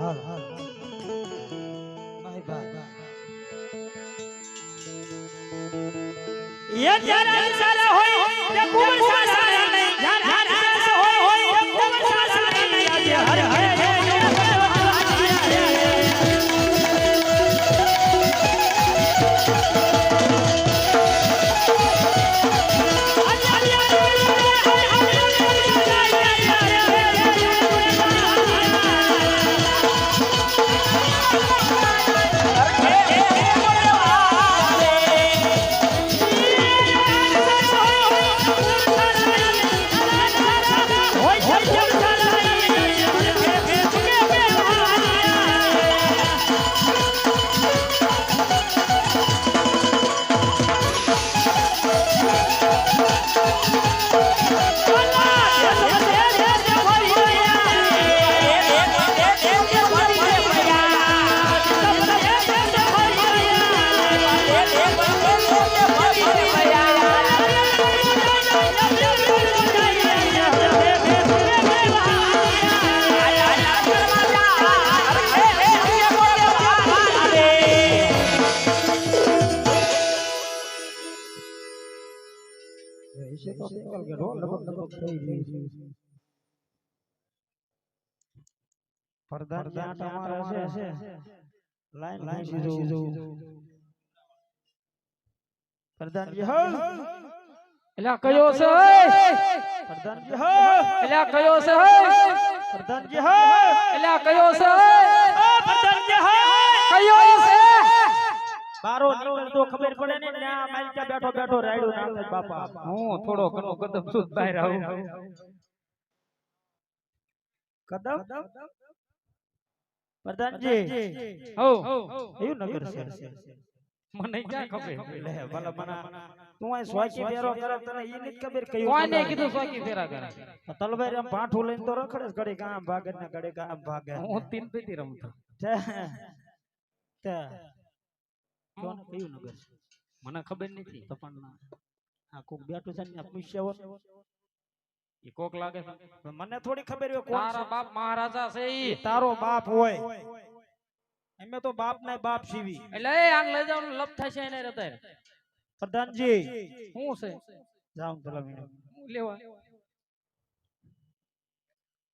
હાલ હાલ ભાઈ ભાઈ ये जान सारा होय ते कुबर सारा नहीं जान होय ते कुबर सारा नहीं आज हर हर प्रधान क्या हमारा है लाइन लाइन सीधो प्रधान जी हो एला कयो से प्रधान जी हो एला कयो से प्रधान जी हो एला कयो से प्रधान जी हो कयो से बारो निकल तो खबर पड़े ने ना माइल के बैठो बैठो रायडो नाथ बापा હું થોડો ઘણો કદમ સુધ બહાર આવું कदम प्रधान जी हो एयो नगर से મને ક્યાં ખબર ले भला मना तू आ स्वाकी फेरो करे तने ई नहीं खबर कयो કોને કીધું સ્વાકી ફેરા કરે तलवार हम पाठो लઈને तो रखड़े घड़ी गाम भागे ने घड़ी गाम भागे હું તીન પેટી રમતો તે કોણ કયું નગર મને ખબર નથી તો પણ આ કોક બેઠું છે ને પૂછ્યો એ કોક લાગે છે મને થોડી ખબર હોય કોણ તારા બાપ મહારાજા છે ઈ તારો બાપ હોય અમે તો બાપ ના બાપ સીવી એટલે એ આન લઈ જાવ લપ થશે એને રતાય પ્રધાનજી હું છે જાવ તલા મીનો હું લેવા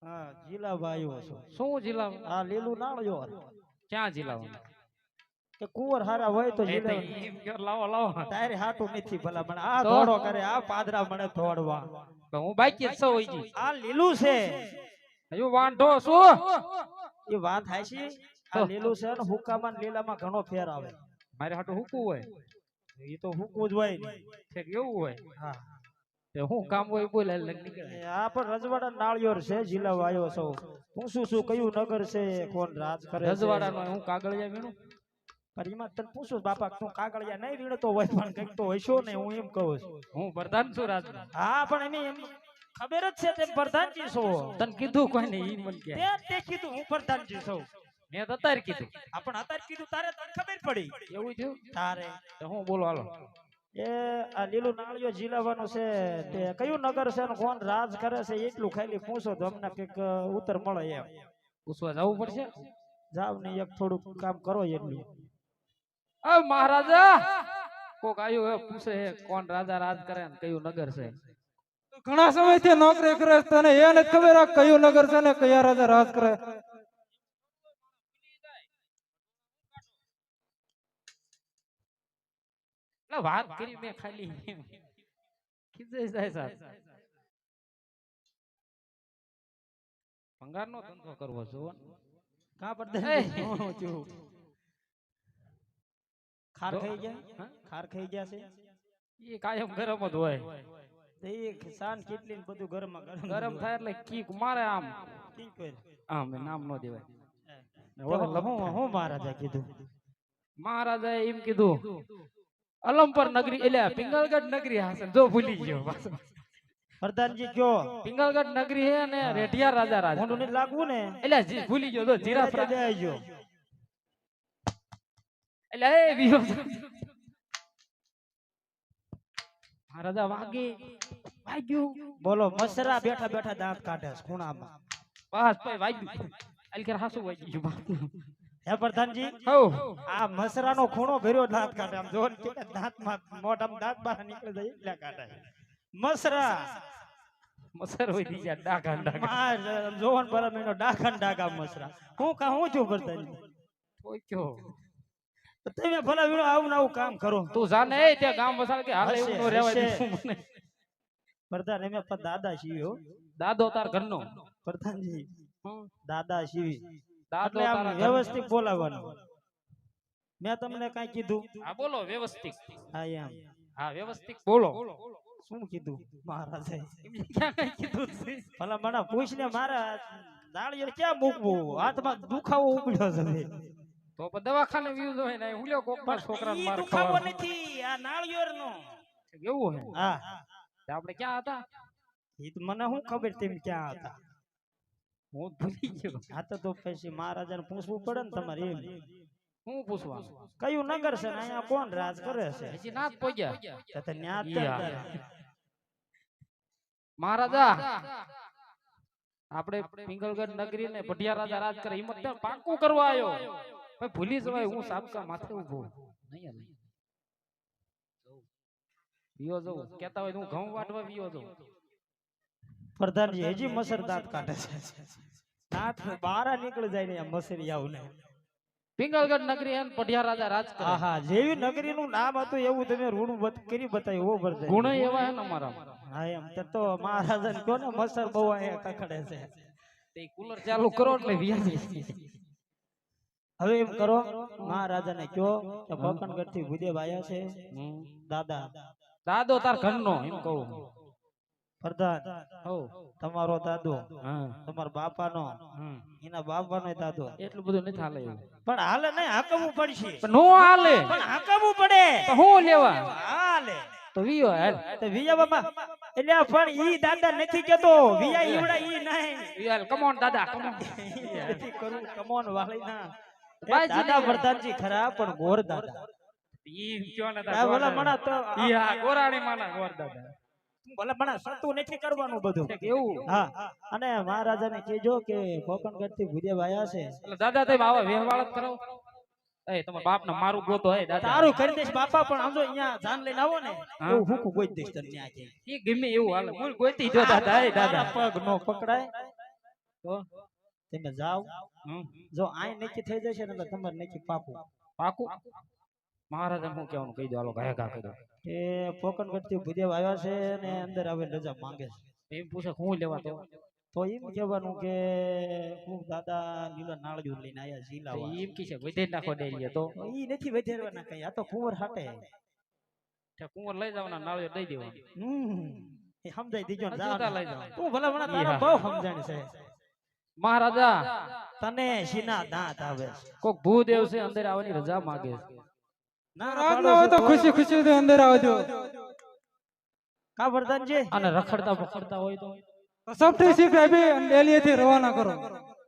હા જીલા ભાઈઓ છો શું જિલ્લા આ લીલું નાળિયો ક્યાં જિલ્લા કે કુંવર હારા હોય તો જીલા એમ કે લાવો લાવો તારે હાટું નથી ભલા મને આ ધોડો કરે આ પાદરા મને ધોડવા તો હું બાકી જ સૌ હોય જી આ લીલું છે હજુ વાંઢો શું એ વાત હાચી આ લીલું છે ને હુકામાં ને લીલામાં ઘણો ફેર આવે મારે હાટું હુકવું હોય એ તો હુકવું જ હોય ને ઠેક એવું હોય હા તે હું કામ હોય બોલે નીકળે આ પણ રજવાડા નાળિયોર છે જિલ્લા વાયો છો હું શું કયું નગર છે કોણ રાજ કરે રજવાડાનો હું કાગળિયા વીણું પણ એમાં તને પૂછું બાપા તું કાગળિયા નહીં વીણતો હોય પણ કંઈક તો હશો ને હું એમ કહું છું હું પ્રધાન છું રાજ હા પણ એમ ખબર જ છે તેમ પ્રધાનજી છો તને કીધું કોઈ નહીં ઈ મને કે તે કીધું હું પ્રધાનજી છું મેં તો અત્યારે કીધું આપણ અત્યારે કીધું તારે તને ખબર પડી એવું થયું તારે તો હું બોલો હાલો એ આ લીલું નાળિયો જીલાવાનું છે તે કયું નગર છે ને કોણ રાજ કરે છે એટલું ખાલી પૂછો તો અમને કઈક ઉત્તર મળે એમ પૂછવા જવું પડશે જાવ ને એક થોડું કામ કરો એટલું મહારાજા કોક આયું હે પૂછે હે કોણ રાજા રાજ કરે ને કયું નગર છે ઘણા સમયથી નોકરી કરે તને એ નથી ખબર આ કયું નગર છે ને કયા રાજા રાજ કરે વાત કરી મેં ખાલી ખીજાઈ જાય સાહેબ ભંગાર નો ધંધો કરવો જોવો કા પડદે ખાર ખાઈ ગયા ખાર ખાઈ ગયા છે એ કાયમ ગરમ જ હોય તે સાન કેટલી બધું ગરમ ગરમ થાય એટલે કીક મારે આમ કીક પર આમ નામ નો દેવાય હું મહારાજા કીધું મહારાજાએ એમ કીધું અલમપર નગરી એટલે પિંગલગઢ નગરી હાસન જો ભૂલી ગયો પ્રધાનજી કયો પિંગલગઢ નગરી હે ને રેઢિયા રાજા રાજ મોઢું ને લાગવું ને એટલે ભૂલી ગયો તો જીરા દે આવજો એટલે એ વિયો મહારાજા વાગ્યું બોલો મસરા બેઠા બેઠા દાંત કાઢે ખૂણામાં બસ ભાઈ વાગ્યું અલકેર હાસુ વાગી ગયું બાપનું. હે પ્રધાનજી હઉ આ મસરાનો ખૂણો ભર્યો દાંત કાઢે આમ જોન કે દાંતમાં મોઢામાં દાંત બહાર નીકળી જાય એટલે કાઢે મસરા મસર હોય દી જા ડાઘા ડાઘા માં જોવન પર મહિનો ડાઘા ને ડાઘા મસરા હું છું પ્રધાનજી ઓક્યો તો તમે ભલા વીણો આવું ને આવું કામ કરો તું જાને એ ત્યાં ગામ વસાડ કે હાલે એવું નો રહેવાય હશે. દીધું મને. પ્રધાન એમે પણ દાદા શિવી હો દાદો તાર ઘરનો પ્રધાનજી હમ. દાદા શિવી દાદો એટલે આમ તારા ઘરનો. વ્યવસ્થિત બોલાવવાનું મેં તમને કઈ કીધું હા બોલો વ્યવસ્થિત. હા એમ હા વ્યવસ્થિત બોલો. શું કીધું મહારાજે એમને ક્યાં કઈ કીધું છે? ભલા મને પૂછને મારા નાળિયેર ક્યાં મૂકવું હાથમાં દુખાવો ઉપડ્યો છે તો પણ દવાખાને વ્યૂ હોય ને હુલ્યો કોકના છોકરાને માર દુખાવો ખાવાનો. નથી આ નાળિયેરનો એવું હે હા તે આપણે ક્યાં હતા? ઈ તો મને શું ખબર તેમ ક્યાં હતા હું ભૂલી ગયો. આ તો પછી મહારાજાને પૂછવું પડે ને તમારે એમ હું પૂછવા કયું નગર છે ને અહીંયા કોણ રાજ કરે છે હજી ના જ પહોંચ્યા. તો તે ન્યા જ ઈ ત્યારે. મહારાજા આપણે પિંગલગઢ નગરી ને ભટિયા રાજા રાજ કરે હિંમત ને પાકું કરવા આવ્યો. ભાઈ ભૂલી જવાય હું સાબકા માથે ઉભો નહીં નહીં વિયો જવું કેતા હોય તો હું ઘઉં વાટવા વિયો જવું. પ્રધાનજી હજી મસર દાંત કાઢે છે દાંત બહાર નીકળી જાય ને આ મસરી આવું ને પિંગલગઢ નગરી અને ભટિયા રાજા રાજ કરે. આહા જેવી નગરીનું નામ હતું એવું તમે રૂડું કરી બતાવ્યું હો પ્રધાન ગુણ એવા હે ને અમારા. હા એમ તે તો મહારાજાને કહો ને મસર બહુ અહીંયા કખડે છે તે કુલર ચાલુ કરો એટલે વ્યાજી. હવે એમ કરો મહારાજાને કહો કે ભોકનગઢ થી ભૂદેવ આયા છે દાદા દાદો તાર ઘરનો એમ કહું. પ્રધાન હો તમારો દાદો હા તમારા બાપાનો હમ. એના બાપાનો દાદો એટલું બધું નથી હાલે એવું. પણ હાલે નહીં હાકવવું પડશે પણ નો હાલે પણ હાકવવું પડે તો હું લેવા હાલે તો વિયો હાલ તો વિયા બાપા એટલે આ પણ ઈ દાદા નથી કેતો વિયા ઈવડા ઈ નહીં વિયો હાલ કમ ઓન દાદા કમ ઓન. નથી કરું કમોન વાળી ના એ બાજી દાદા ને- પ્રધાનજી ખરા પણ ગોર દાદા ઈ કયો ને આ ભલા મણા તો ઈ હા ગોરાણી માના ગોર દાદા. ભલા મણા સતું નથી કરવાનું બધું ઠીક એવું. હા અને મહારાજાને કહેજો કે ભોકનગઢ થી ભૂદેવ આયા છે એટલે દાદા તમે આવા વ્યવહાર જ કરો. એ તમારા બાપ ને મારું ગોતો હે દાદા. તારું કરી દઈશ બાપા પણ આમ જો અહીંયા જાન લઈને આવો ને હા. એવું હુકુ ગોઈ દઈશ તને ન્યા કે ઈ ગમે એવું હાલે મૂળ ગોતી જો દાદા એ દાદા. તારા પગ નો પકડાય તો તમે જાઓ હમ. જો આય નક્કી થઈ જશે ને તો તમારે નક્કી પાકું પાકું મહારાજા હું કહેવાનું કહી દો હાલો ઘા ઘા કરી દો. કે ભોકનગઢ થી ભૂદેવ આવ્યા છે ને અંદર આવીને રજા માંગે છે એમ પૂછે હું લેવા તો તો એમ કહેવાનું કે હું દાદા લીલા નાળિયું લઈને આયા તો ઝીલાવા એમ કી છે વધે નાખો ડેરીએ તો ઈ નથી વધારવાના કઈ આ તો કુંવર હાટે તે કુંવર લઈ જવાના નાળિયો દઈ દેવાનું. એ સમજાઈ દીજો ને જૂતા જાઓ. લઈ જવાના. તું ભલા મને ઈ તારા હા. બહુ સમજણ છે મહારાજા તને સીના દાંત આવે છે. કોક ભૂદેવ છે અંદર આવવાની રજા માંગે છે. ના રાત પાડો ના હોય તો છો. ખુશી ખુશી થી અંદર આવજો. કા પ્રધાનજી અને રખડતા પકડતા હોય તો સબથી શીખ આપી અને ડેલી થી રવાના કરો.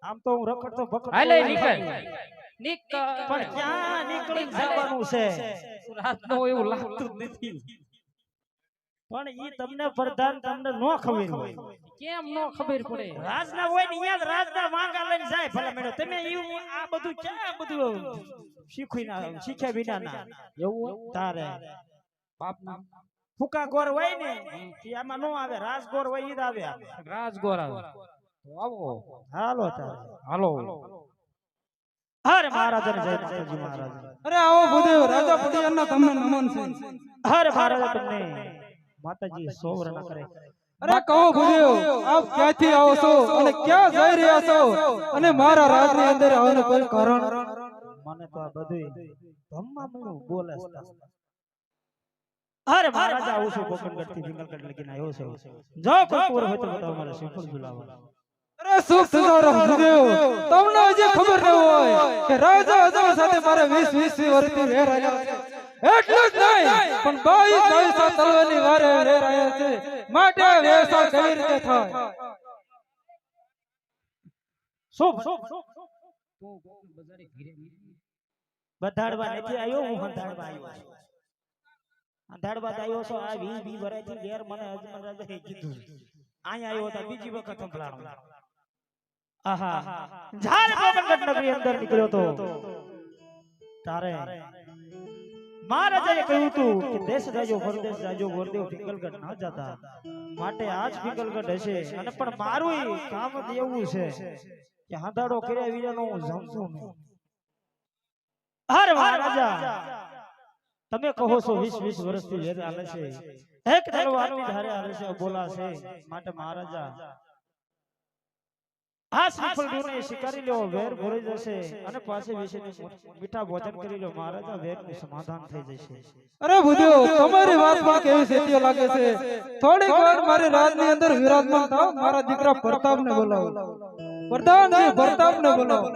આમ તો હું રખડતો ભકડતો હાલે હોય. નીકળ નીકળ. પણ ક્યાં નીકળીને જવાનું છે રાત નો એવું લાગતું જ નથી. પણ ઈ તમને પ્રધાન તમને નો ખબર હોય કેમ નો ખબર પડે? રાજના હોય ને અહીંયા જ રાજના માંગા લઈને જાય ભલા મેળો તમે ઈ આ બધું ક્યાં બધું શીખ્યા વિના ના એવું હોય? તારે બાપના ફૂકા ગોર હોય ને ઈ આમાં નો આવે રાજ ગોર હોય ઈ જ આવે રાજગોર આવે. તો આવો હાલો તારે હાલો. હરે મહારાજાને જય માતાજી મહારાજ અરે આવો ભૂદેવ રાજા પટિયાના તમને નમન છે. હરે મહારાજ તમને માતાજી સોવર ના કરે અરે કહો ભૂદેવ આપ ક્યાંથી આવો છો અને ક્યાં જઈ રહ્યા છો અને મારા રાજની અંદર આવવાનું કોઈ કારણ? મને તો આ બધું ધમ્મા મળ્યું બોલે છે. અરે મહારાજા આવું છું ભોકનગઢ થી પિંગલગઢ લગીને આવ્યો છું જો કોઈ કુંવર હોય તો બતાવો મારે શ્રીફળ ઝુલાવો અરે સુખ સદારામ ભૂદેવ તમને હજી ખબર ન હોય કે રાજા અજય સાથે મારે 20 વર્ષથી વેર આવ્યા છે. એટલું જ નહીં પણ 22 તલવાની વારે વેર આવ્યા છે. માટે વેસા કેવી રીતે થાય? શુભ બધાડવા નથી આવ્યો હું હંધાડવા આવ્યો છું હંધાડવા આવ્યો છો આ 20 વર્ષથી ઘેર મને અજમલ રાજાએ કીધું અહીંયા આવ્યો તો બીજી વખત સંભળાણો આહા જ્યારે પાવનગઢ નગરી અંદર નીકળ્યો તો તારે મહારાજાએ કહ્યું હતું કે દેશ જાજો પરદેશ જાજો વરદેવ પિંગલગઢ ન જતા માટે આજ પિંગલગઢ હશે અને પણ મારું કામ એવું છે કે હાંધાડો કર્યા વિનાનો હું જમશું નહીં. અરે મહારાજા તમે કહો છો 20 વર્ષથી વેર હાલે છે એક તલવારની ધારે હાલે છે બોલા છે માટે મહારાજા આ શ્રીફળ ડોને શિકારી લેવો વેર ભરી જશે અને પાસે બેસીને મીઠા ભોજન કરી લો મહારાજા વેરનું સમાધાન થઈ જશે. અરે ભૂદેવ તમારી વાતમાં કેવી સેતીઓ લાગે છે. થોડીક વાર મારી રાજની અંદર વિરાજમાન થાવ. મારા દીકરા પ્રતાપને બોલાવો. પ્રધાનજી પ્રતાપને બોલાવો.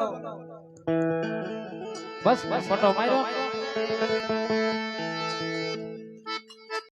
બસ બસ ફોટો માર્યો.